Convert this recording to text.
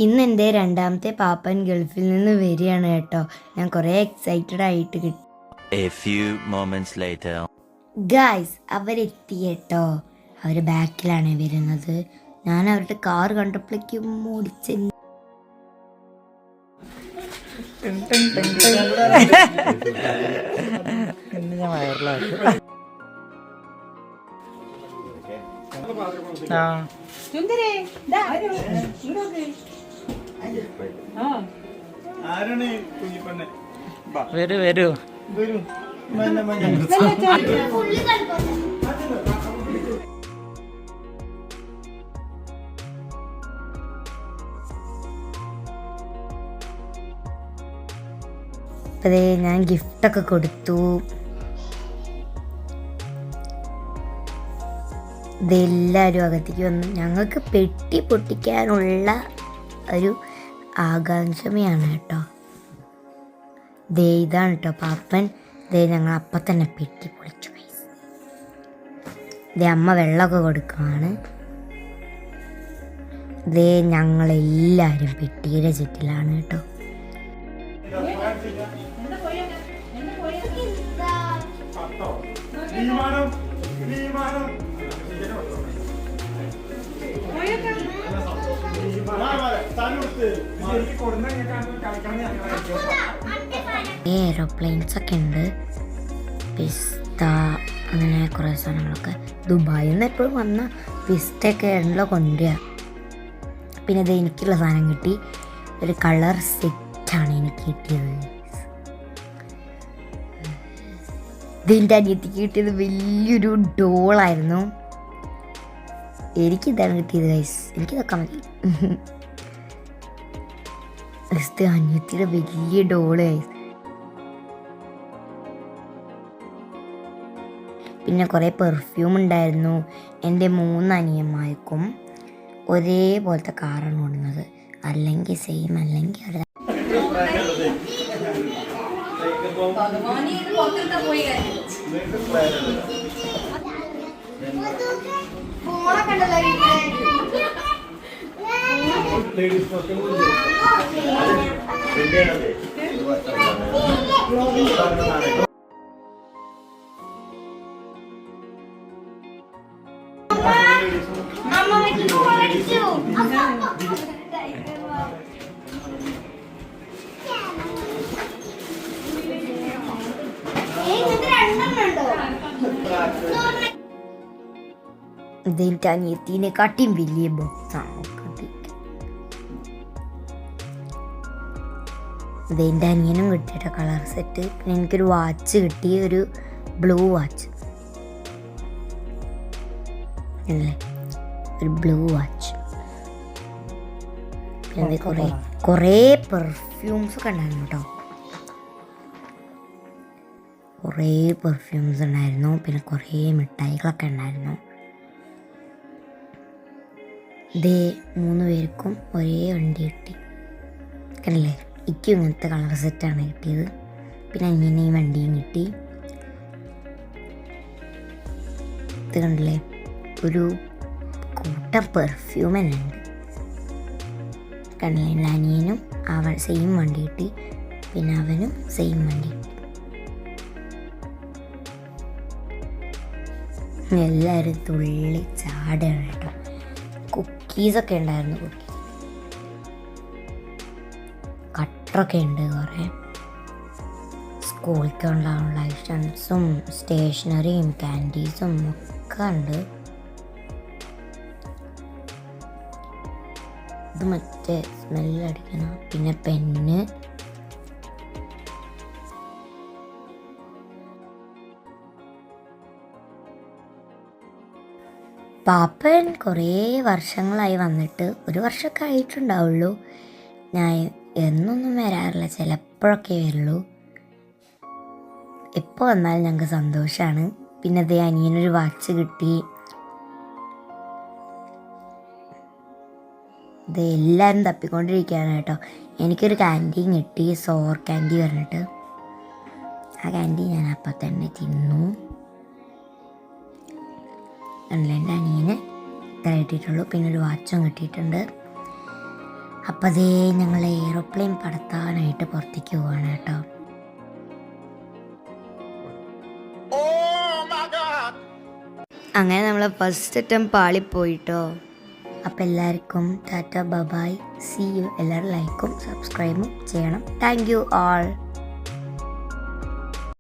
ഇന്ന് എൻ്റെ രണ്ടാമത്തെ പാപ്പൻ ഗൾഫിൽ നിന്ന് വരികയാണ് കേട്ടോ. ഞാൻ കുറേ എക്സൈറ്റഡ് ആയിട്ട് കിട്ടി. ഗായ്സ് അവരെത്തി കേട്ടോ. അവർ ബാക്കിലാണ് വരുന്നത്. ഞാൻ അവരുടെ കാർ കണ്ടപ്പോഴേക്കും ഓടിച്ച് വരൂ വരൂ. അതെ ഞാൻ ഗിഫ്റ്റൊക്കെ കൊടുത്തു. ഇതെല്ലാവരും അകത്തേക്ക് വന്നു. ഞങ്ങൾക്ക് പെട്ടി പൊട്ടിക്കാനുള്ള ഒരു ആകാംക്ഷമയാണ് കേട്ടോ. ദേ ഇതാണ് കേട്ടോ പാപ്പൻ. ദേ ഞങ്ങൾ അപ്പം തന്നെ പെട്ടി പൊളിച്ചു. ദേ അമ്മ വെള്ളമൊക്കെ കൊടുക്കുകയാണ്. ദേ ഞങ്ങളെല്ലാവരും പെട്ടിയുടെ ചുറ്റിലാണ് കേട്ടോ. എയറോപ്ലെയിൻസ് ഒക്കെ ഉണ്ട്, പിസ്ത അങ്ങനെ കുറേ സാധനങ്ങളൊക്കെ. ദുബായിൽ നിന്ന് എപ്പോഴും വന്ന പിസ്തയൊക്കെ ഉണ്ടല്ലോ കൊണ്ടുവരിക. പിന്നെ ഇത് എനിക്കുള്ള സാധനം കിട്ടി. ഒരു കളർ സെറ്റാണ് എനിക്ക് കിട്ടിയത്. ഇതിൻ്റെ അനിയത്തിക്ക് കിട്ടിയത് വലിയൊരു ഡോളായിരുന്നു. എനിക്കിതാണ് കിട്ടിയത് ഗൈസ്. എനിക്കിതൊക്കെ മതി. അനിയത്തിയുടെ വലിയ ഡോള് ഗൈസ്. പിന്നെ കുറേ പെർഫ്യൂം ഉണ്ടായിരുന്നു. എൻ്റെ 3 അനിയന്മാർക്കും ഒരേപോലത്തെ കാറാണ് ഓടുന്നത്. അല്ലെങ്കിൽ സെയിം അല്ലെങ്കിൽ അവർ ഇതിൻ്റെ അനിയത്തിനെക്കാട്ടിയും വലിയ ബോക്സാണ്. ഇതെൻ്റെ അനിയനും കിട്ടിയിട്ട് കളർ സെറ്റ്. പിന്നെ എനിക്കൊരു വാച്ച് കിട്ടി, ഒരു ബ്ലൂ വാച്ച് അല്ലേ, ഒരു ബ്ലൂ വാച്ച്. പിന്നെ കുറേ പെർഫ്യൂംസ് ഒക്കെ ഉണ്ടായിരുന്നു കേട്ടോ. കുറേ പെർഫ്യൂംസ് ഉണ്ടായിരുന്നു. പിന്നെ കുറേ മിഠായികളൊക്കെ ഉണ്ടായിരുന്നു. ഇതേ 3 പേർക്കും ഒരേ വണ്ടി കിട്ടി കണ്ടില്ലേ. എനിക്കും ഇങ്ങനത്തെ കളർ സെറ്റാണ് കിട്ടിയത്. പിന്നെ അങ്ങനെ ഈ വണ്ടിയും കിട്ടി. ഇത് കണ്ടില്ലേ, ഒരു കൂട്ടം പെർഫ്യൂം തന്നെ ഉണ്ട് കണ്ടില്ലേ. എൻ്റെ അനിയനും സെയിം വണ്ടി കിട്ടി. പിന്നെ അവനും സെയിം വണ്ടി കിട്ടി. എല്ലാവരും തുള്ളി ചാടുകയാണ് കേട്ടോ. കുക്കീസൊക്കെ ഉണ്ടായിരുന്നു. കട്ടറൊക്കെ ഉണ്ട്. കുറേ സ്കൂളിലേക്ക് ഉണ്ടാകാനുള്ള ഐറ്റംസും സ്റ്റേഷനറിയും ക്യാൻഡീസും ഒക്കെ ഉണ്ട്. ഇത് മറ്റേ സ്മെല്ലടിക്കണം. പിന്നെ പെന്ന്, പാപ്പൻ കുറേ വർഷങ്ങളായി വന്നിട്ട്. 1 വർഷമൊക്കെ ആയിട്ടുണ്ടാവുള്ളൂ. ഞാൻ എന്നൊന്നും വരാറില്ല, ചിലപ്പോഴൊക്കെ വരുള്ളൂ. എപ്പോൾ വന്നാലും ഞങ്ങൾക്ക് സന്തോഷമാണ്. പിന്നെ അതേ അനിയനൊരു വാച്ച് കിട്ടി. ഇത് എല്ലാവരും തപ്പിക്കൊണ്ടിരിക്കുകയാണ് കേട്ടോ. എനിക്കൊരു ക്യാൻറ്റീൻ കിട്ടി, സോർ ക്യാൻഡി പറഞ്ഞിട്ട്. ആ ക്യാൻഡി ഞാൻ അപ്പം തന്നെ തിന്നു. എൻ്റെ അനിയന് ഇത്ര കിട്ടിയിട്ടുള്ളൂ. പിന്നെ ഒരു വാച്ചും കിട്ടിയിട്ടുണ്ട്. അപ്പം അതേ ഞങ്ങൾ എയ്റോപ്ലെയിൻ പറത്താനായിട്ട് പുറത്തേക്ക് പോവാണ് കേട്ടോ. അങ്ങനെ നമ്മൾ ഫസ്റ്റ് അറ്റംപ്റ്റ് പാളിപ്പോയിട്ടോ. അപ്പം എല്ലാവർക്കും ടാറ്റ ബൈ, സീ യു. എല്ലാവരും ലൈക്കും സബ്സ്ക്രൈബും ചെയ്യണം. Thank you all.